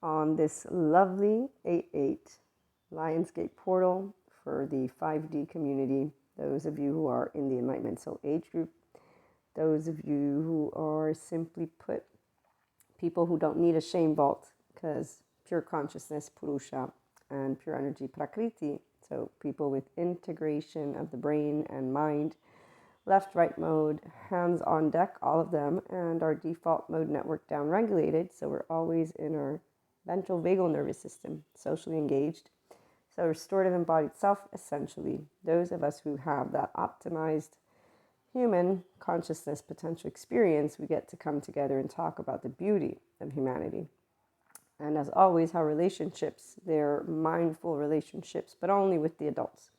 on this lovely 8/8 Lionsgate portal for the 5D community. Those of you who are in the Enlightenment Soul Age group, those of you who are, simply put, people who don't need a shame vault, because pure consciousness, Purusha, and pure energy, Prakriti, so people with integration of the brain and mind, left, right mode, hands on deck, all of them, and our default mode network down regulated. So we're always in our ventral vagal nervous system, socially engaged. So restorative embodied self, essentially, those of us who have that optimized human consciousness potential experience, we get to come together and talk about the beauty of humanity. And as always, how relationships, they're mindful relationships, but only with the adults.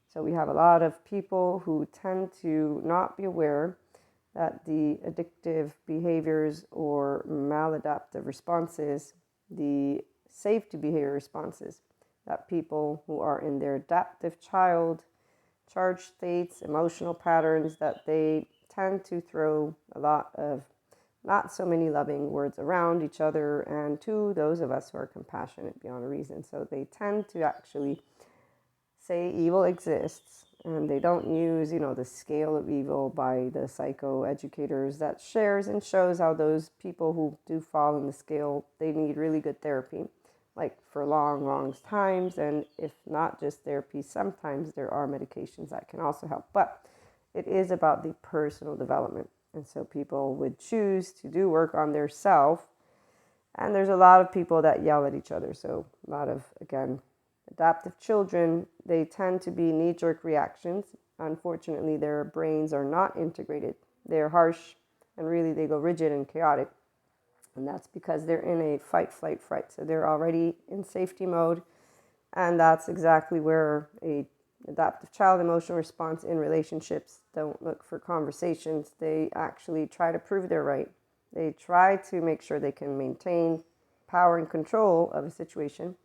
So we have a lot of people who tend to not be aware that the addictive behaviors or maladaptive responses, the safety behavior responses, that people who are in their adaptive child, charged states, emotional patterns, that they tend to throw a lot of not so many loving words around each other and to those of us who are compassionate beyond reason. So they tend to actually say evil exists, and they don't use, the scale of evil by the psychoeducators that shares and shows how those people who do fall in the scale, they need really good therapy, like for long times. And if not just therapy, sometimes there are medications that can also help. But it is about the personal development. And so people would choose to do work on their self. And there's a lot of people that yell at each other. So a lot of, again, adaptive children, they tend to be knee-jerk reactions. Unfortunately, their brains are not integrated. They're harsh, and really they go rigid and chaotic. And that's because they're in a fight, flight, fright. So they're already in safety mode. And that's exactly where a adaptive child emotional response in relationships don't look for conversations. They actually try to prove they're right. They try to make sure they can maintain power and control of a situation.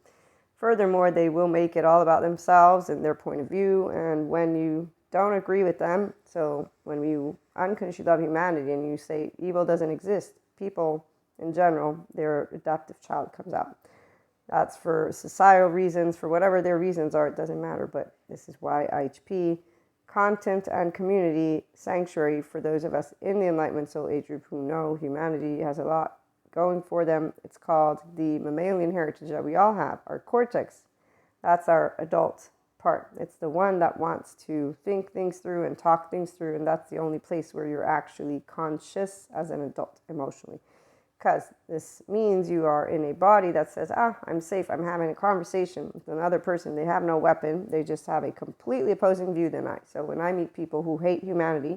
Furthermore, they will make it all about themselves and their point of view. And when you don't agree with them, so when you unconditionally love humanity and you say evil doesn't exist, people in general, their adaptive child comes out. That's for societal reasons, for whatever their reasons are, it doesn't matter. But this is why IHP, content and community sanctuary for those of us in the Enlightenment Soul Age group who know humanity has a lot going for them. It's called the mammalian heritage that we all have, our cortex. That's our adult part. It's the one that wants to think things through and talk things through. And that's the only place where you're actually conscious as an adult emotionally. Because this means you are in a body that says, I'm safe. I'm having a conversation with another person. They have no weapon. They just have a completely opposing view than I. So when I meet people who hate humanity,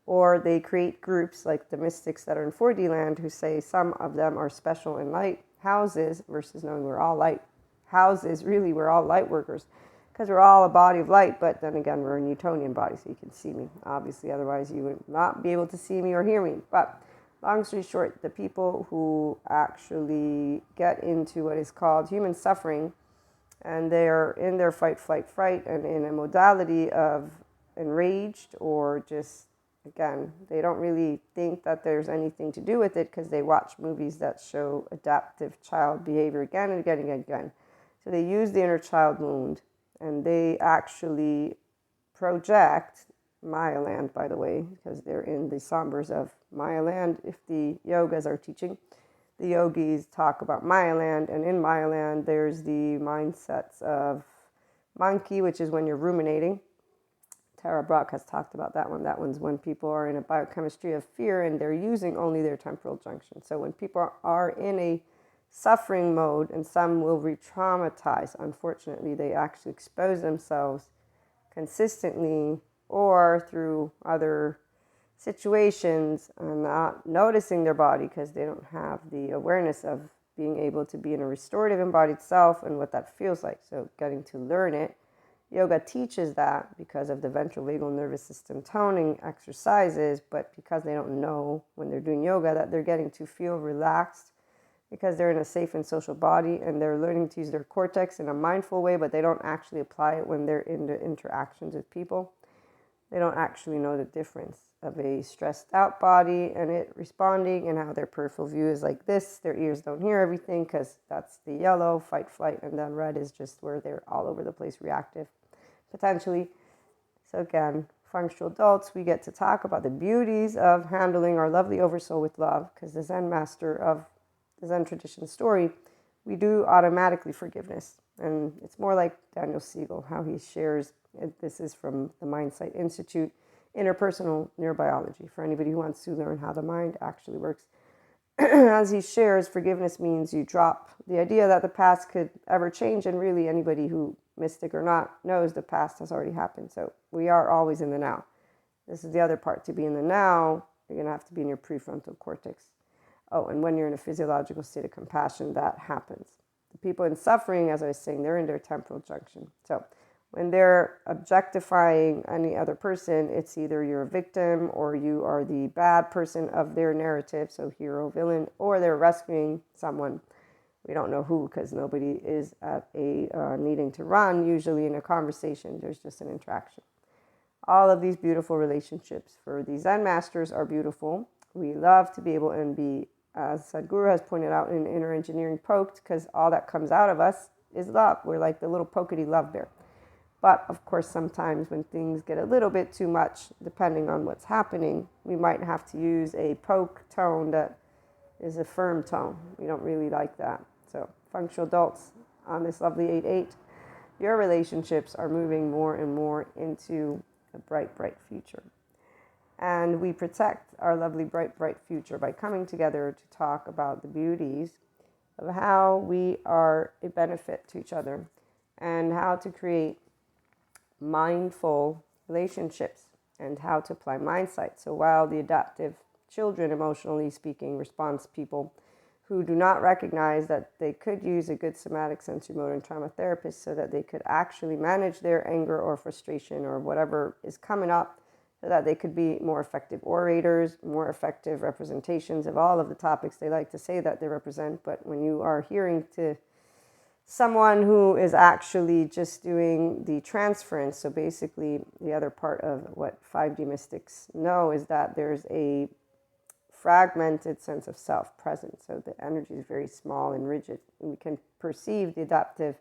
or they create groups like the mystics that are in 4D land who say some of them are special in light houses versus knowing we're all light houses. Really, we're all light workers because we're all a body of light. But then again, we're a Newtonian body, so you can see me. Obviously, otherwise you would not be able to see me or hear me. But long story short, the people who actually get into what is called human suffering, and they're in their fight, flight, fright, and in a modality of enraged or just, again, they don't really think that there's anything to do with it because they watch movies that show adaptive child behavior again and again and again. So they use the inner child wound, and they actually project Maya land, by the way, because they're in the sombers of Maya land. If the yogas are teaching, the yogis talk about Maya land, and in Maya land, there's the mindsets of monkey, which is when you're ruminating. Tara Brach has talked about that one. That one's when people are in a biochemistry of fear and they're using only their temporal junction. So when people are in a suffering mode, and some will re-traumatize, unfortunately, they actually expose themselves consistently or through other situations and not noticing their body because they don't have the awareness of being able to be in a restorative embodied self and what that feels like. So getting to learn it. Yoga teaches that because of the ventral vagal nervous system toning exercises, but because they don't know when they're doing yoga that they're getting to feel relaxed because they're in a safe and social body and they're learning to use their cortex in a mindful way, but they don't actually apply it when they're in the interactions with people. They don't actually know the difference. of a stressed out body and it responding, and how their peripheral view is like this. Their ears don't hear everything because that's the yellow, fight, flight, and then red is just where they're all over the place, reactive, potentially. So again, functional adults, we get to talk about the beauties of handling our lovely oversoul with love, because the Zen master of the Zen tradition story, we do automatically forgiveness. And it's more like Daniel Siegel, how he shares, this is from the Mindsight Institute, interpersonal neurobiology, for anybody who wants to learn how the mind actually works. As he shares, forgiveness means you drop the idea that the past could ever change, and really anybody who, mystic or not, knows the past has already happened. So we are always in the now. This is the other part. To be in the now, you're going to have to be in your prefrontal cortex. Oh, and when you're in a physiological state of compassion, that happens. The people in suffering, as I was saying, they're in their temporal junction. So when they're objectifying any other person, it's either you're a victim or you are the bad person of their narrative, so hero, villain, or they're rescuing someone. We don't know who, because nobody is at a needing to run. Usually in a conversation, there's just an interaction. All of these beautiful relationships for the Zen masters are beautiful. We love to be able and be, as Sadhguru has pointed out in Inner Engineering, poked, because all that comes out of us is love. We're like the little pokety love bear. But of course, sometimes when things get a little bit too much, depending on what's happening, we might have to use a poke tone that is a firm tone. We don't really like that. So functional adults on this lovely 8-8, your relationships are moving more and more into a bright, bright future. And we protect our lovely, bright, bright future by coming together to talk about the beauties of how we are a benefit to each other and how to create mindful relationships and how to apply mindsight. So while the adaptive children, emotionally speaking, response people who do not recognize that they could use a good somatic sensory motor and trauma therapist so that they could actually manage their anger or frustration or whatever is coming up, so that they could be more effective orators, more effective representations of all of the topics they like to say that they represent. But when you are hearing to someone who is actually just doing the transference, so basically the other part of what 5D mystics know is that there's a fragmented sense of self present. So the energy is very small and rigid. And we can perceive the adaptive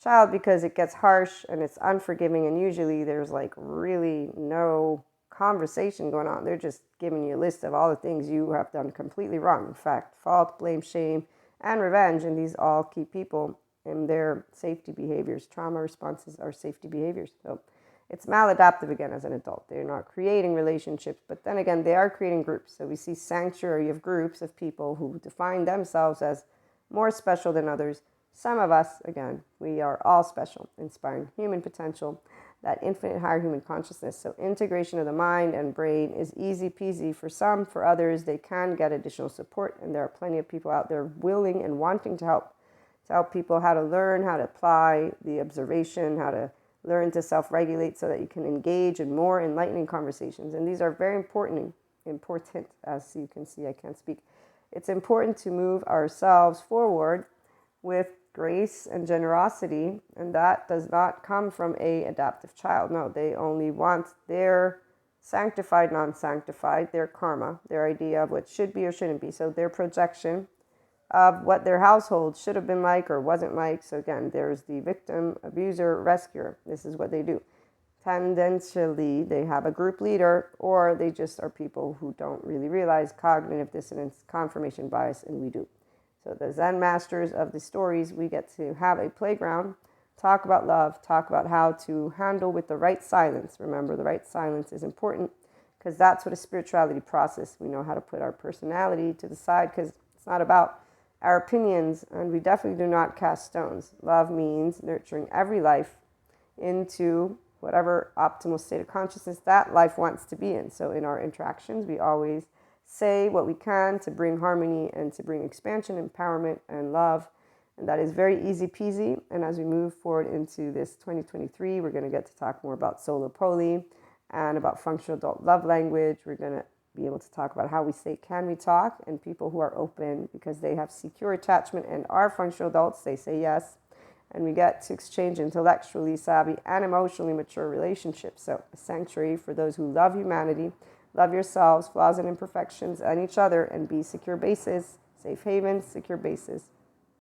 child because it gets harsh and it's unforgiving, and usually there's like really no conversation going on. They're just giving you a list of all the things you have done completely wrong. In fact, fault, blame, shame, and revenge, and these all keep people in their safety behaviors. Trauma responses are safety behaviors. So it's maladaptive again as an adult. They're not creating relationships, but then again, they are creating groups. So we see sanctuary of groups of people who define themselves as more special than others. Some of us, again, we are all special, inspiring human potential, that infinite higher human consciousness. So integration of the mind and brain is easy peasy for some. For others, they can get additional support, and there are plenty of people out there willing and wanting to help people how to learn, how to apply the observation, how to learn to self-regulate so that you can engage in more enlightening conversations. And these are very important, as you can see, I can't speak. It's important to move ourselves forward with grace and generosity, and that does not come from a adaptive child. No, they only want their sanctified, non-sanctified, their karma, their idea of what should be or shouldn't be. So their projection of what their household should have been like or wasn't like. So again, there's the victim, abuser, rescuer. This is what they do. Tendentially, they have a group leader, or they just are people who don't really realize cognitive dissonance, confirmation bias, and we do. So the Zen masters of the stories, we get to have a playground, talk about love, talk about how to handle with the right silence. Remember, the right silence is important because that's what a spirituality process. We know how to put our personality to the side because it's not about our opinions, and we definitely do not cast stones. Love means nurturing every life into whatever optimal state of consciousness that life wants to be in. So in our interactions, we always say what we can to bring harmony and to bring expansion, empowerment, and love. And that is very easy peasy. And as we move forward into this 2023, we're going to get to talk more about solo poly and about functional adult love language. We're going to be able to talk about how we say, can we talk? And people who are open because they have secure attachment and are functional adults, they say yes. And we get to exchange intellectually savvy and emotionally mature relationships. So a sanctuary for those who love humanity, Love yourselves, flaws and imperfections, and each other, and be secure bases, safe havens, secure bases.